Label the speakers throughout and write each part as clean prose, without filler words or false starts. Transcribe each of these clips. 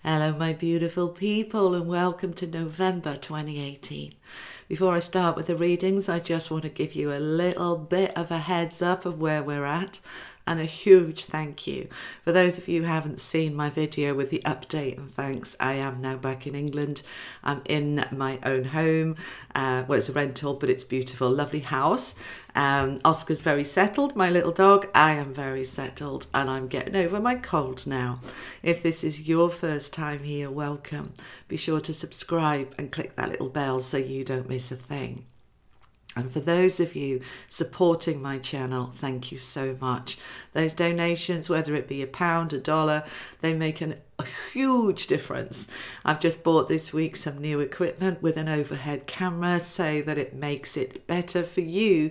Speaker 1: Hello my beautiful people and welcome to November 2018. Before I start with the readings, I just want to give you a little bit of a heads up of where we're at and a huge thank you. For those of you who haven't seen my video with the update and thanks, I am now back in England. I'm in my own home. Well, it's a rental, but it's beautiful, lovely house. Oscar's very settled, my little dog. I am very settled and I'm getting over my cold now. If this is your first time here, welcome. Be sure to subscribe and click that little bell so you don't miss a thing. And for those of you supporting my channel, thank you so much. Those donations, whether it be £1, $1, they make a huge difference. I've just bought this week some new equipment with an overhead camera so that it makes it better for you,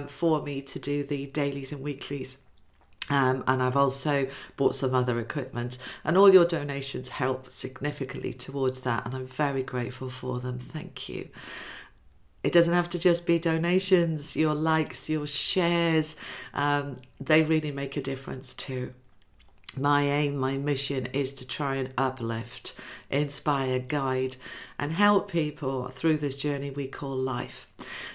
Speaker 1: for me to do the dailies and weeklies. And I've also bought some other equipment, and all your donations help significantly towards that, and I'm very grateful for them. Thank you. It doesn't have to just be donations, your likes, your shares, they really make a difference too. My aim, my mission is to try and uplift, inspire, guide and help people through this journey we call life.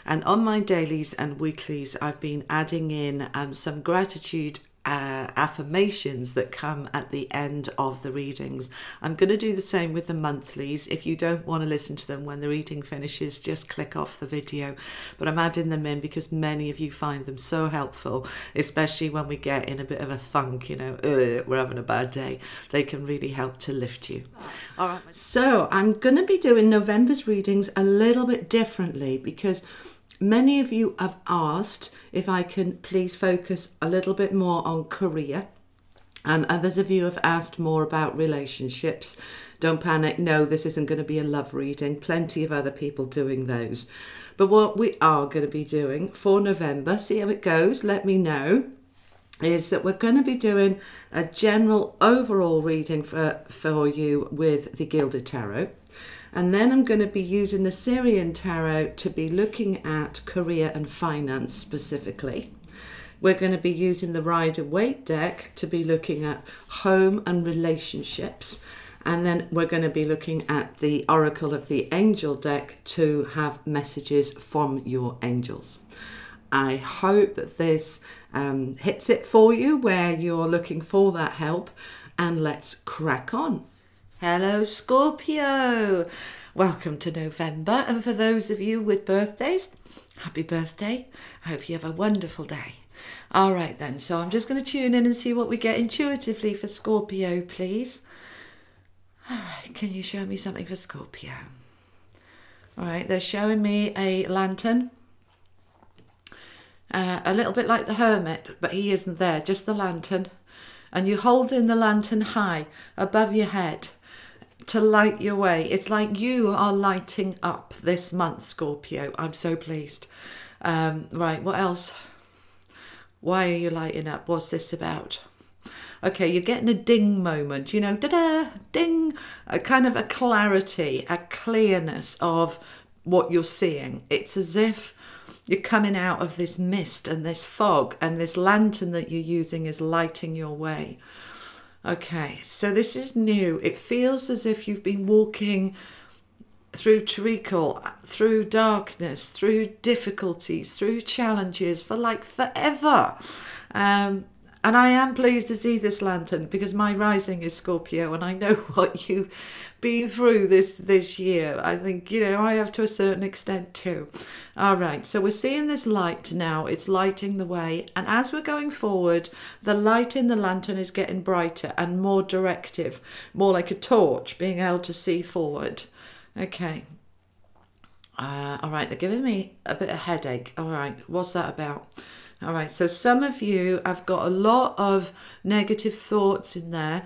Speaker 1: And on my dailies and weeklies, I've been adding in some gratitude affirmations that come at the end of the readings. I'm going to do the same with the monthlies. If you don't want to listen to them when the reading finishes, just click off the video. But I'm adding them in because many of you find them so helpful, especially when we get in a bit of a funk, you know, we're having a bad day. They can really help to lift you. All right. So I'm going to be doing November's readings a little bit differently because many of you have asked if I can please focus a little bit more on career, and others of you have asked more about relationships. Don't panic, no, this isn't going to be a love reading. Plenty of other people doing those. But what we are going to be doing for November, see how it goes, let me know, is that we're going to be doing a general overall reading for you with the Gilded Tarot. And then I'm going to be using the Syrian Tarot to be looking at career and finance specifically. We're going to be using the Rider-Waite deck to be looking at home and relationships. And then we're going to be looking at the Oracle of the Angel deck to have messages from your angels. I hope that this hits it for you where you're looking for that help. And let's crack on. Hello Scorpio, welcome to November, and for those of you with birthdays, happy birthday. I hope you have a wonderful day. All right then, so I'm just going to tune in and see what we get intuitively for Scorpio, please. All right, can you show me something for Scorpio? All right, they're showing me a lantern, a little bit like the Hermit, but he isn't there, just the lantern, and you're holding the lantern high above your head to light your way. It's like you are lighting up this month, Scorpio. I'm so pleased. Right, what else? Why are you lighting up? What's this about? Okay, you're getting a ding moment, you know, da-da, ding, a kind of a clarity, a clearness of what you're seeing. It's as if you're coming out of this mist and this fog, and this lantern that you're using is lighting your way. Okay, so this is new. It feels as if you've been walking through treacle, through darkness, through difficulties, through challenges for like forever. And I am pleased to see this lantern because my rising is Scorpio and I know what you've been through this year. I think, you know, I have to a certain extent too. All right, so we're seeing this light now. It's lighting the way. And as we're going forward, the light in the lantern is getting brighter and more directive, more like a torch being able to see forward. Okay. All right, they're giving me a bit of headache. All right, what's that about? All right, so some of you have got a lot of negative thoughts in there.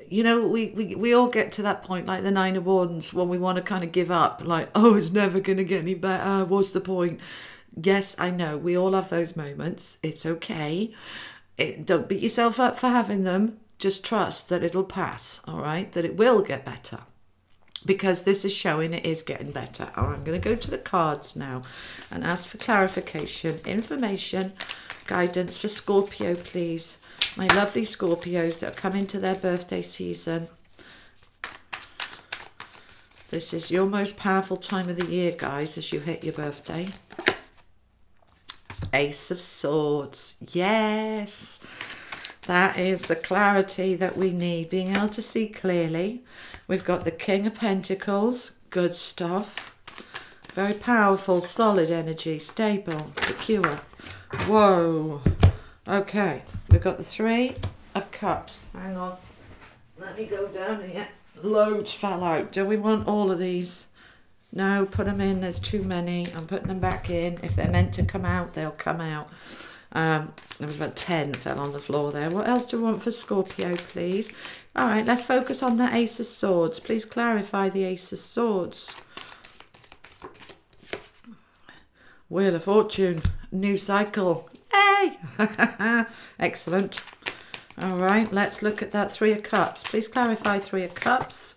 Speaker 1: You know, we all get to that point, like the Nine of Wands, when we want to kind of give up, like, oh, it's never going to get any better. What's the point? Yes, I know. We all have those moments. It's okay. Don't beat yourself up for having them. Just trust that it'll pass, all right? That it will get better. Because this is showing it is getting better. All right, I'm going to go to the cards now and ask for clarification, information, guidance for Scorpio, please. My lovely Scorpios that are coming to their birthday season. This is your most powerful time of the year, guys, as you hit your birthday. Ace of Swords. Yes, that is the clarity that we need, being able to see clearly. We've got the King of Pentacles. Good stuff. Very powerful, solid energy, stable, secure. Whoa. Okay, we've got the Three of Cups. Hang on. Let me go down here. Loads fell out. Do we want all of these? No, put them in. There's too many. I'm putting them back in. If they're meant to come out, they'll come out. There was about 10 fell on the floor there. What else do we want for Scorpio, please? All right, let's focus on the Ace of Swords. Please clarify the Ace of Swords. Wheel of Fortune. New cycle. Hey! Excellent. All right, let's look at that Three of Cups. Please clarify Three of Cups.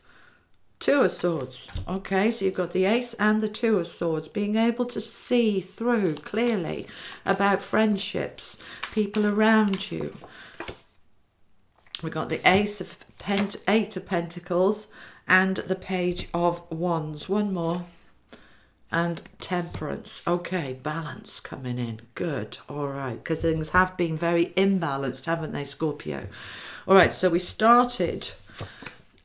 Speaker 1: Two of Swords. Okay, so you've got the Ace and the Two of Swords. Being able to see through clearly about friendships, people around you. We've got the Eight of Pentacles and the Page of Wands. One more. And Temperance. Okay, balance coming in. Good. All right, because things have been very imbalanced, haven't they, Scorpio? All right, so we're starting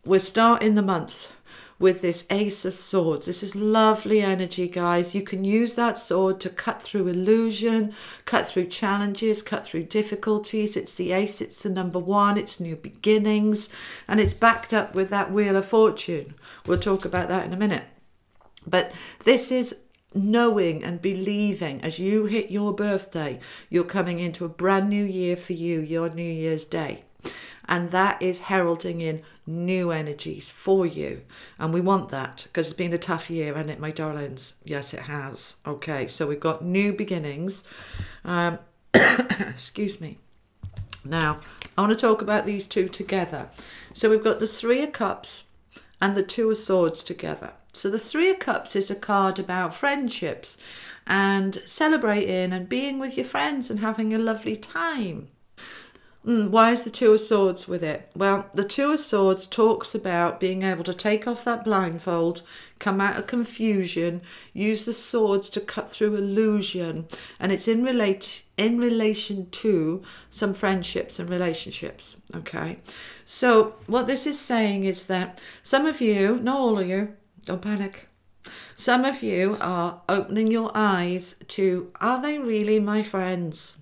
Speaker 1: the month with this Ace of Swords. This is lovely energy, guys. You can use that sword to cut through illusion, cut through challenges, cut through difficulties. It's the Ace, it's the number one, it's new beginnings, and it's backed up with that Wheel of Fortune. We'll talk about that in a minute. But this is knowing and believing as you hit your birthday, you're coming into a brand new year for you, your New Year's Day. And that is heralding in new energies for you. And we want that because it's been a tough year, hasn't it, my darlings? Yes, it has. Okay, so we've got new beginnings. Excuse me. Now, I want to talk about these two together. So we've got the Three of Cups and the Two of Swords together. So the Three of Cups is a card about friendships and celebrating and being with your friends and having a lovely time. Why is the Two of Swords with it? Well, the Two of Swords talks about being able to take off that blindfold, come out of confusion, use the swords to cut through illusion, and it's in relation to some friendships and relationships, okay? So what this is saying is that some of you, not all of you, don't panic. Some of you are opening your eyes to, are they really my friends?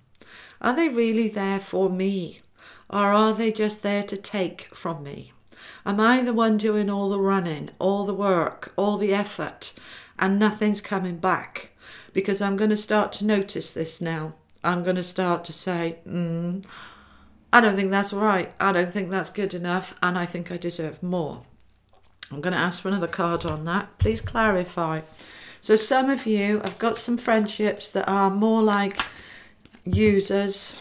Speaker 1: Are they really there for me? Or are they just there to take from me? Am I the one doing all the running, all the work, all the effort, and nothing's coming back? Because I'm going to start to notice this now. I'm going to start to say, I don't think that's right. I don't think that's good enough. And I think I deserve more. I'm going to ask for another card on that. Please clarify. So some of you have got some friendships that are more like users.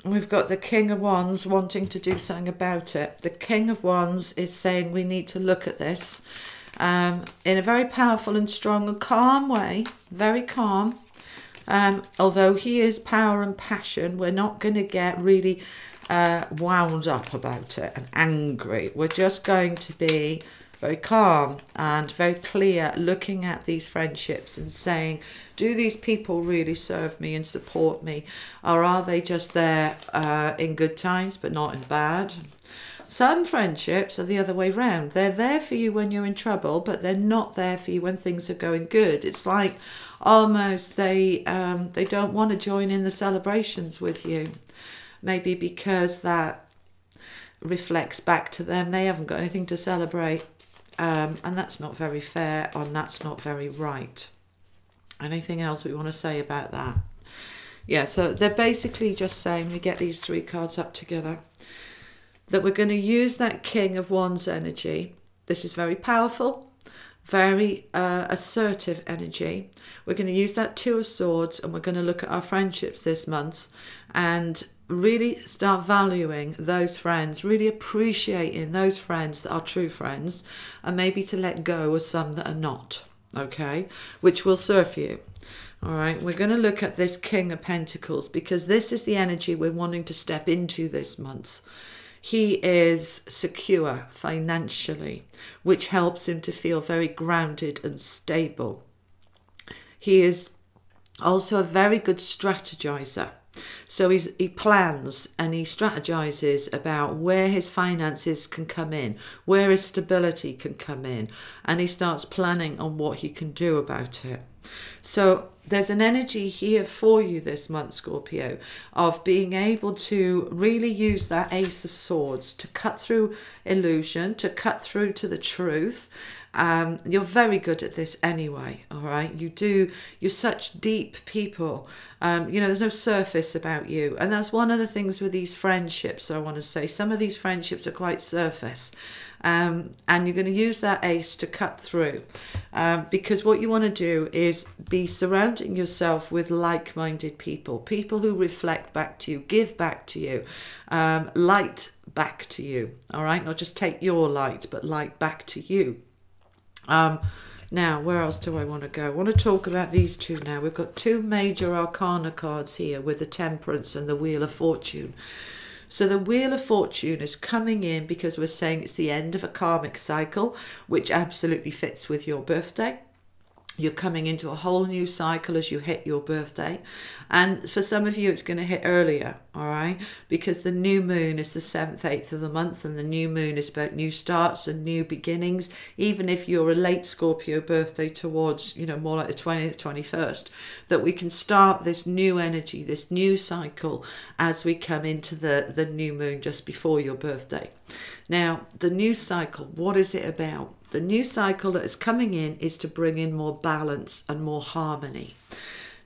Speaker 1: We've got the King of Wands wanting to do something about it. The King of Wands is saying we need to look at this in a very powerful and strong and calm way. Very calm. Although he is power and passion, we're not going to get really wound up about it and angry. We're just going to be very calm and very clear, looking at these friendships and saying, do these people really serve me and support me, or are they just there in good times but not in bad? Some friendships are the other way round. They're there for you when you're in trouble, but they're not there for you when things are going good. It's like almost they don't want to join in the celebrations with you. Maybe because that reflects back to them. They haven't got anything to celebrate. And that's not very fair, and that's not very right. Anything else we want to say about that? Yeah, so they're basically just saying, we get these three cards up together, that we're going to use that King of Wands energy. This is very powerful, very assertive energy. We're going to use that Two of Swords, and we're going to look at our friendships this month and really start valuing those friends, really appreciating those friends that are true friends, and maybe to let go of some that are not, okay, which will serve you. All right, we're going to look at this King of Pentacles because this is the energy we're wanting to step into this month. he is secure financially, which helps him to feel very grounded and stable. He is also a very good strategizer. So he plans and he strategizes about where his finances can come in, where his stability can come in, and he starts planning on what he can do about it. So there's an energy here for you this month, Scorpio, of being able to really use that Ace of Swords to cut through illusion, to cut through to the truth. You're very good at this anyway, all right? You're such deep people. There's no surface about you. And that's one of the things with these friendships, I want to say. Some of these friendships are quite surface. And you're going to use that ace to cut through. Because what you want to do is be surrounding yourself with like-minded people. People who reflect back to you, give back to you, light back to you, all right? Not just take your light, but light back to you. Now, where else do I want to go? I want to talk about these two now. We've got two major arcana cards here with the Temperance and the Wheel of Fortune. So the Wheel of Fortune is coming in because we're saying it's the end of a karmic cycle, which absolutely fits with your birthday. You're coming into a whole new cycle as you hit your birthday. And for some of you, it's going to hit earlier, all right? Because the new moon is the 7th, 8th of the month, and the new moon is about new starts and new beginnings. Even if you're a late Scorpio birthday towards, more like the 20th, 21st, that we can start this new energy, this new cycle as we come into the new moon just before your birthday. Now, the new cycle, what is it about? The new cycle that is coming in is to bring in more balance and more harmony.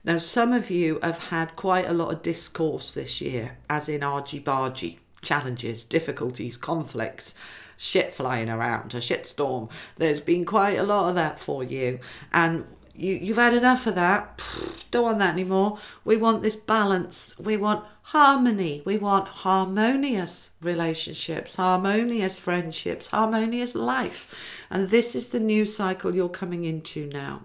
Speaker 1: Now, some of you have had quite a lot of discourse this year, as in argy-bargy, challenges, difficulties, conflicts, shit flying around, a shitstorm. There's been quite a lot of that for you. And you've had enough of that. Don't want that anymore. We want this balance. We want harmony. We want harmonious relationships, harmonious friendships, harmonious life. And this is the new cycle you're coming into now.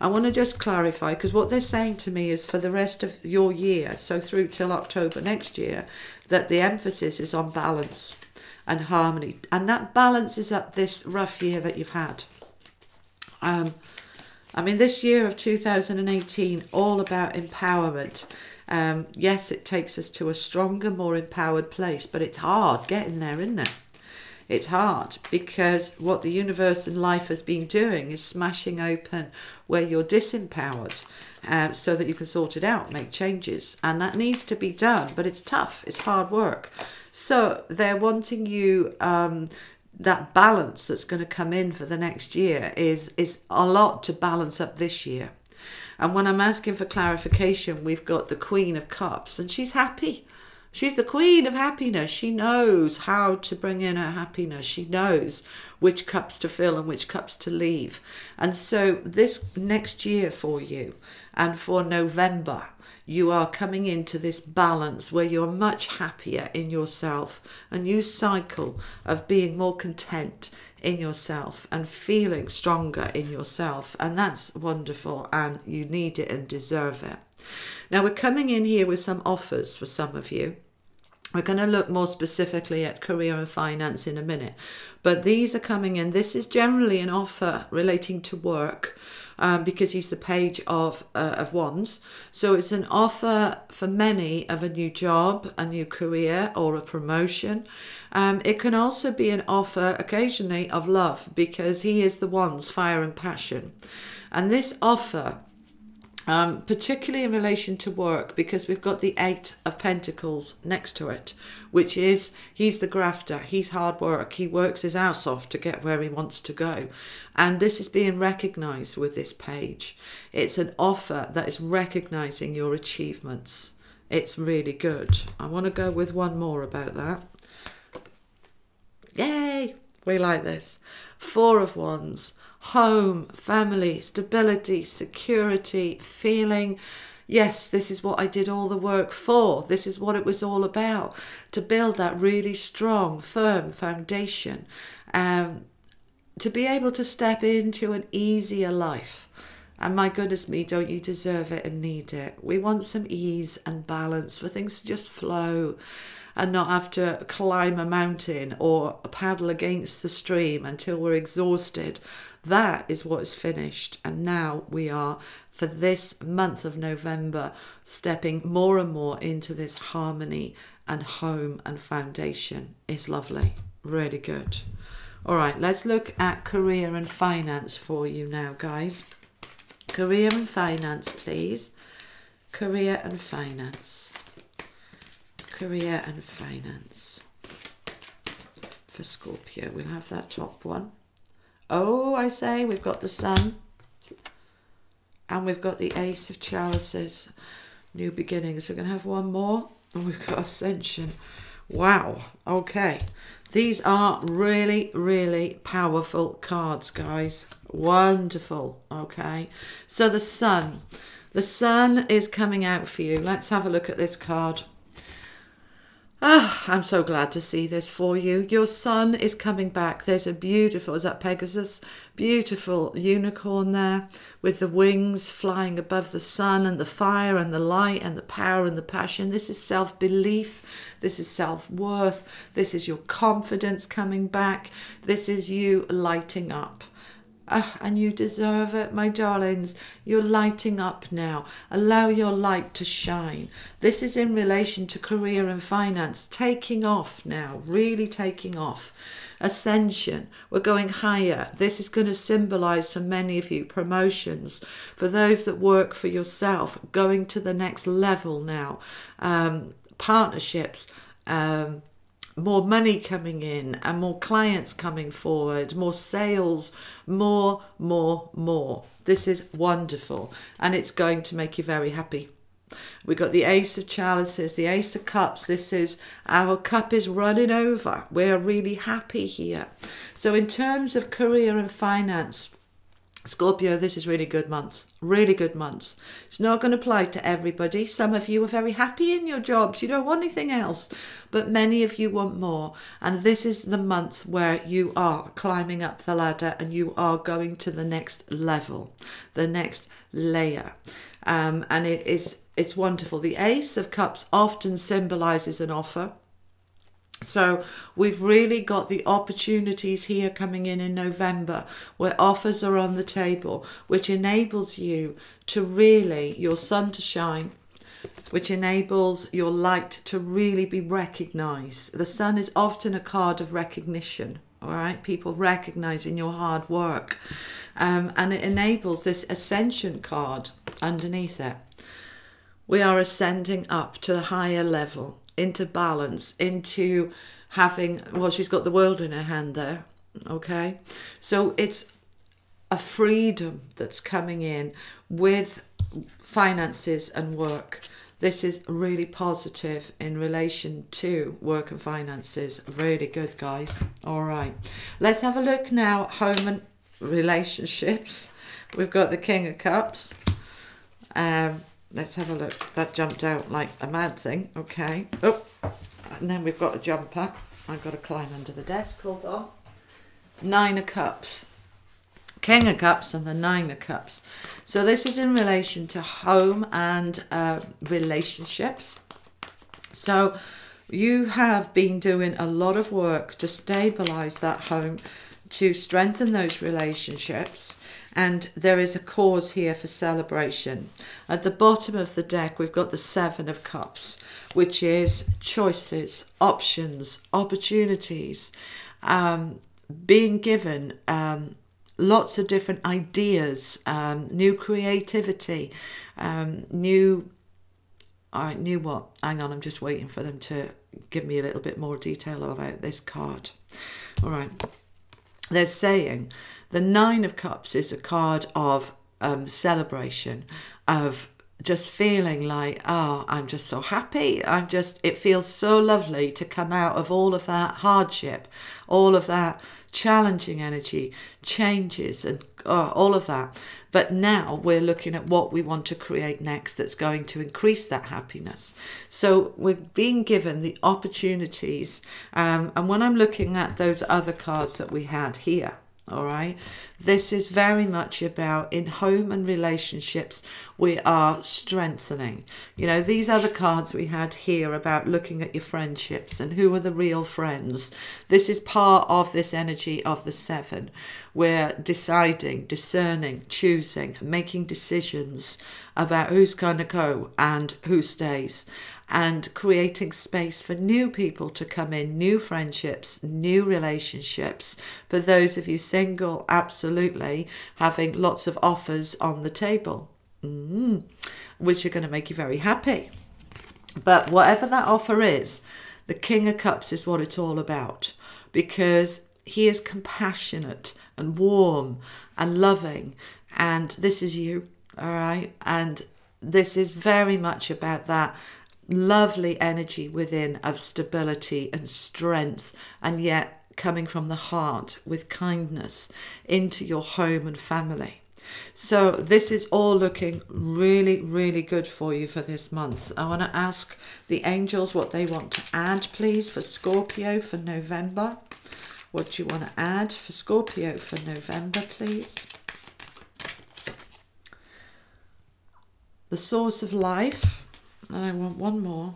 Speaker 1: I want to just clarify, because what they're saying to me is for the rest of your year, so through till October next year, that the emphasis is on balance and harmony. And that balances up this rough year that you've had. This year of 2018, all about empowerment. Yes, it takes us to a stronger, more empowered place, but it's hard getting there, isn't it? It's hard because what the universe and life has been doing is smashing open where you're disempowered so that you can sort it out, make changes. And that needs to be done, but it's tough. It's hard work. So they're wanting you... that balance that's going to come in for the next year is a lot to balance up this year. And when I'm asking for clarification, we've got the Queen of Cups, and she's happy. She's the Queen of Happiness. She knows how to bring in her happiness. She knows which cups to fill and which cups to leave. And so this next year for you, and for November, you are coming into this balance where you're much happier in yourself, a new cycle of being more content in yourself and feeling stronger in yourself. And that's wonderful, and you need it and deserve it. Now, we're coming in here with some offers for some of you. We're going to look more specifically at career and finance in a minute. But these are coming in. This is generally an offer relating to work because he's the Page of Wands. So it's an offer for many of a new job, a new career, or a promotion. It can also be an offer occasionally of love because he is the Wands, fire and passion. And this offer... particularly in relation to work, because we've got the 8 of Pentacles next to it, which is he's the grafter, he's hard work, he works his ass off to get where he wants to go. And this is being recognised with this page. It's an offer that is recognising your achievements. It's really good. I want to go with one more about that. Yay! We like this. 4 of Wands. Home, family, stability, security, feeling, yes, this is what I did all the work for. This is what it was all about, to build that really strong, firm foundation, to be able to step into an easier life. And my goodness me, don't you deserve it and need it? We want some ease and balance for things to just flow. and not have to climb a mountain or paddle against the stream until we're exhausted. That is what is finished. And now we are, for this month of November, stepping more and more into this harmony and home and foundation. Is lovely. Really good. All right, let's look at career and finance for you now, guys. Career and finance, please. Career and finance. Career and finance. For Scorpio, we'll have that top one. Oh, I say, we've got the Sun. And we've got the Ace of Chalices. New beginnings. We're going to have one more. And we've got Ascension. Wow. Okay. These are really, really powerful cards, guys. Wonderful. Okay. So the Sun. The Sun is coming out for you. Let's have a look at this card. Ah, I'm so glad to see this for you. Your Sun is coming back. There's a beautiful, is that Pegasus? Beautiful unicorn there with the wings flying above the sun and the fire and the light and the power and the passion. This is self-belief. This is self-worth. This is your confidence coming back. This is you lighting up. And you deserve it, my darlings. You're lighting up now. Allow your light to shine. This is in relation to career and finance. Taking off now, really taking off. Ascension, we're going higher. This is going to symbolize for many of you promotions. For those that work for yourself, going to the next level now. Partnerships, more money coming in and more clients coming forward, more sales, more. This is wonderful and it's going to make you very happy. We got the Ace of Chalices, the Ace of Cups. This is, our cup is running over. We're really happy here. So in terms of career and finance, Scorpio, this is really good months, really good months. It's not going to apply to everybody. Some of you are very happy in your jobs. You don't want anything else, but many of you want more. And this is the month where you are climbing up the ladder and you are going to the next level, the next layer. And it's wonderful. The Ace of Cups often symbolizes an offer. So we've really got the opportunities here coming in November where offers are on the table, which enables you to really, your sun to shine, which enables your light to really be recognized. The Sun is often a card of recognition, all right? People recognizing your hard work. And it enables this Ascension card underneath it. We are ascending up to a higher level, into balance, into having, well, she's got the world in her hand there, okay? So it's a freedom that's coming in with finances and work. This is really positive in relation to work and finances. Really good, guys. All right. Let's have a look now at home and relationships. We've got the King of Cups. Let's have a look. That jumped out like a mad thing. Okay. Oh, and then we've got a jumper. I've got to climb under the desk. Hold on. Nine of Cups. King of Cups and the Nine of Cups. So this is in relation to home and relationships. So you have been doing a lot of work to stabilize that home, to strengthen those relationships. And there is a cause here for celebration. At the bottom of the deck, we've got the Seven of Cups, which is choices, options, opportunities, being given lots of different ideas, new creativity, new what? Hang on, I'm just waiting for them to give me a little bit more detail about this card. All right. They're saying the Nine of Cups is a card of celebration, of just feeling like, oh, I'm just so happy. It feels so lovely to come out of all of that hardship, all of that challenging energy, changes and all of that. But now we're looking at what we want to create next that's going to increase that happiness. So we're being given the opportunities. And when I'm looking at those other cards that we had here, All right. This is very much about in home and relationships, we are strengthening. You know, these are the cards we had here about looking at your friendships and who are the real friends. This is part of this energy of the 7. We're deciding, discerning, choosing, making decisions about who's going to go and who stays, and creating space for new people to come in, new friendships, new relationships. For those of you single, absolutely having lots of offers on the table, which are going to make you very happy. But whatever that offer is, the King of Cups is what it's all about, because he is compassionate and warm and loving, and this is you, all right? And this is very much about that lovely energy within of stability and strength, and yet coming from the heart with kindness into your home and family. So this is all looking really, really good for you for this month. I want to ask the angels what they want to add, please, for Scorpio for November. What do you want to add for Scorpio for November, please? The source of life. And I want one more.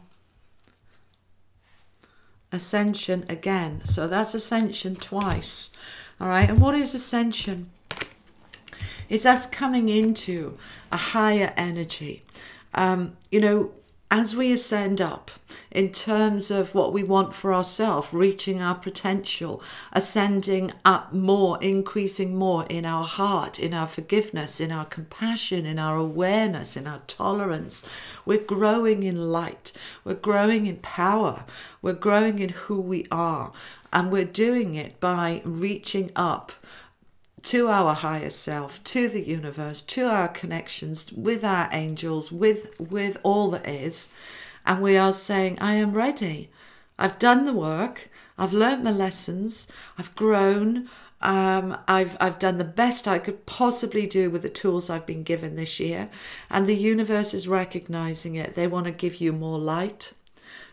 Speaker 1: Ascension again. So that's ascension twice. All right. And what is ascension? It's us coming into a higher energy. You know, as we ascend up in terms of what we want for ourselves, reaching our potential, ascending up more, increasing more in our heart, in our forgiveness, in our compassion, in our awareness, in our tolerance. We're growing in light. We're growing in power. We're growing in who we are. And we're doing it by reaching up to our higher self, to the universe, to our connections with our angels, with all that is. And we are saying, I am ready. I've done the work. I've learnt my lessons. I've grown. I've done the best I could possibly do with the tools I've been given this year. And the universe is recognizing it. They want to give you more light.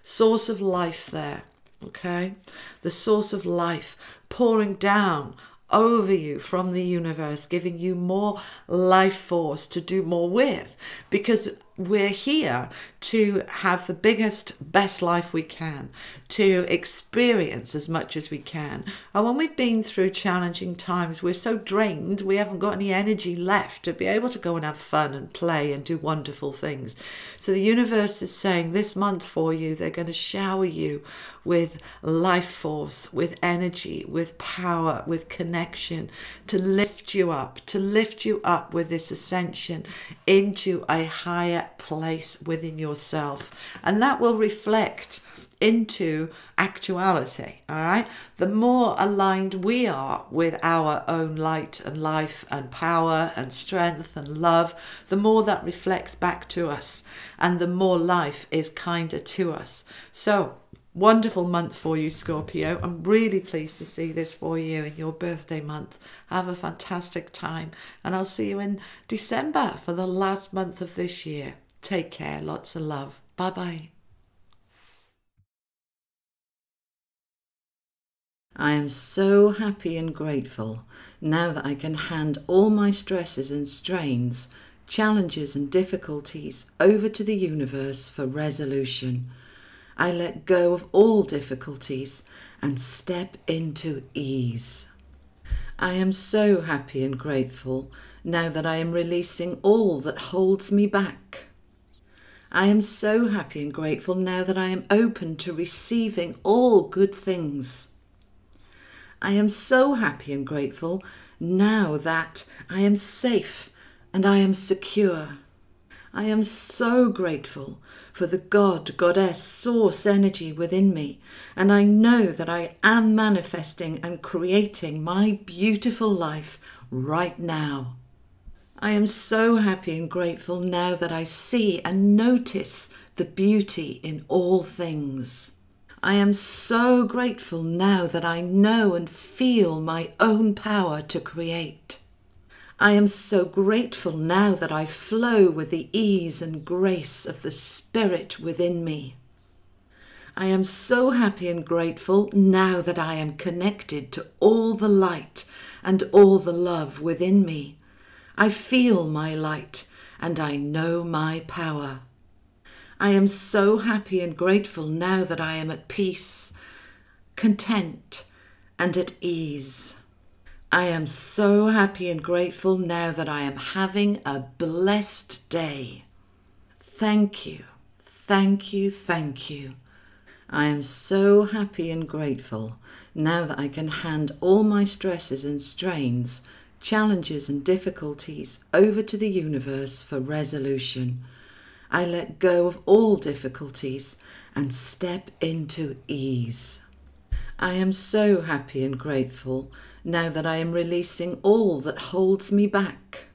Speaker 1: Source of life there. Okay? The source of life pouring down over you from the universe, giving you more life force to do more with, because we're here to have the biggest, best life we can, to experience as much as we can. And when we've been through challenging times, we're so drained, we haven't got any energy left to be able to go and have fun and play and do wonderful things. So the universe is saying this month for you, they're going to shower you with life force, with energy, with power, with connection, to lift you up with this ascension into a higher place within yourself. And that will reflect into actuality, all right? The more aligned we are with our own light and life and power and strength and love, the more that reflects back to us, and the more life is kinder to us. So wonderful month for you, Scorpio. I'm really pleased to see this for you in your birthday month. Have a fantastic time, and I'll see you in December for the last month of this year. Take care. Lots of love. Bye-bye. I am so happy and grateful now that I can hand all my stresses and strains, challenges and difficulties over to the universe for resolution. I let go of all difficulties and step into ease. I am so happy and grateful now that I am releasing all that holds me back. I am so happy and grateful now that I am open to receiving all good things. I am so happy and grateful now that I am safe and I am secure. I am so grateful for the God, Goddess, source energy within me, and I know that I am manifesting and creating my beautiful life right now. I am so happy and grateful now that I see and notice the beauty in all things. I am so grateful now that I know and feel my own power to create. I am so grateful now that I flow with the ease and grace of the Spirit within me. I am so happy and grateful now that I am connected to all the light and all the love within me. I feel my light and I know my power. I am so happy and grateful now that I am at peace, content, and at ease. I am so happy and grateful now that I am having a blessed day. Thank you, thank you, thank you. I am so happy and grateful now that I can hand all my stresses and strains, challenges and difficulties over to the universe for resolution. I let go of all difficulties and step into ease. I am so happy and grateful now that I am releasing all that holds me back.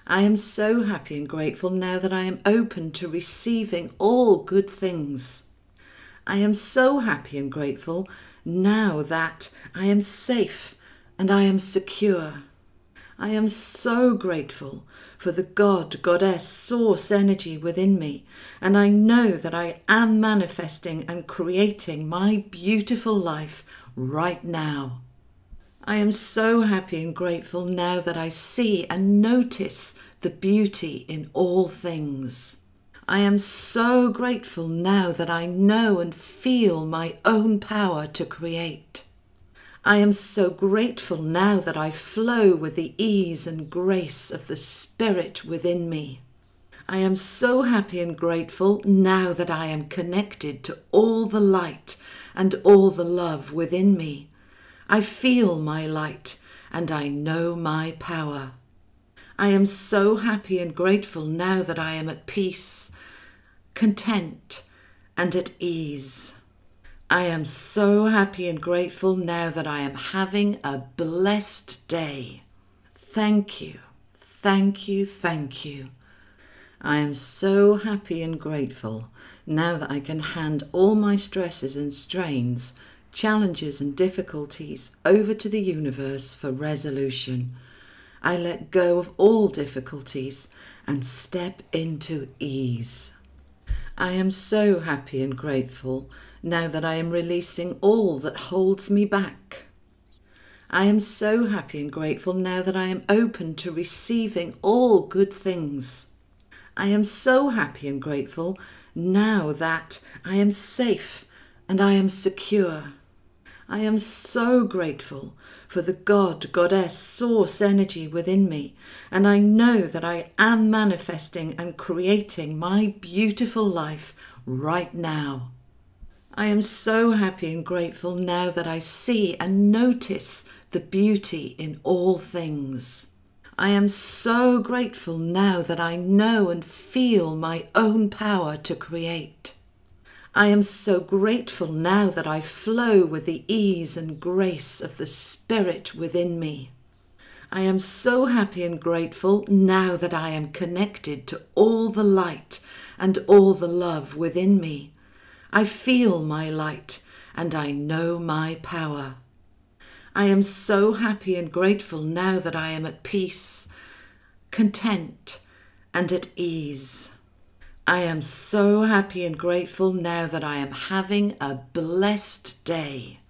Speaker 1: I am so happy and grateful now that I am open to receiving all good things. I am so happy and grateful now that I am safe and I am secure. I am so grateful for the God, Goddess, Source energy within me, and I know that I am manifesting and creating my beautiful life right now. I am so happy and grateful now that I see and notice the beauty in all things. I am so grateful now that I know and feel my own power to create. I am so grateful now that I flow with the ease and grace of the Spirit within me. I am so happy and grateful now that I am connected to all the light and all the love within me. I feel my light and I know my power. I am so happy and grateful now that I am at peace, content, and at ease. I am so happy and grateful now that I am having a blessed day. Thank you, thank you, thank you. I am so happy and grateful now that I can hand all my stresses and strains, challenges and difficulties over to the universe for resolution. I let go of all difficulties and step into ease. I am so happy and grateful now that I am releasing all that holds me back. I am so happy and grateful now that I am open to receiving all good things. I am so happy and grateful now that I am safe and I am secure. I am so grateful for the God, Goddess, Source energy within me, and I know that I am manifesting and creating my beautiful life right now. I am so happy and grateful now that I see and notice the beauty in all things. I am so grateful now that I know and feel my own power to create. I am so grateful now that I flow with the ease and grace of the Spirit within me. I am so happy and grateful now that I am connected to all the light and all the love within me. I feel my light and I know my power. I am so happy and grateful now that I am at peace, content, and at ease. I am so happy and grateful now that I am having a blessed day.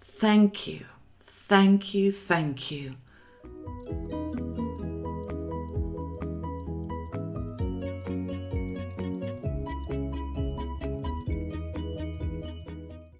Speaker 1: Thank you, thank you, thank you.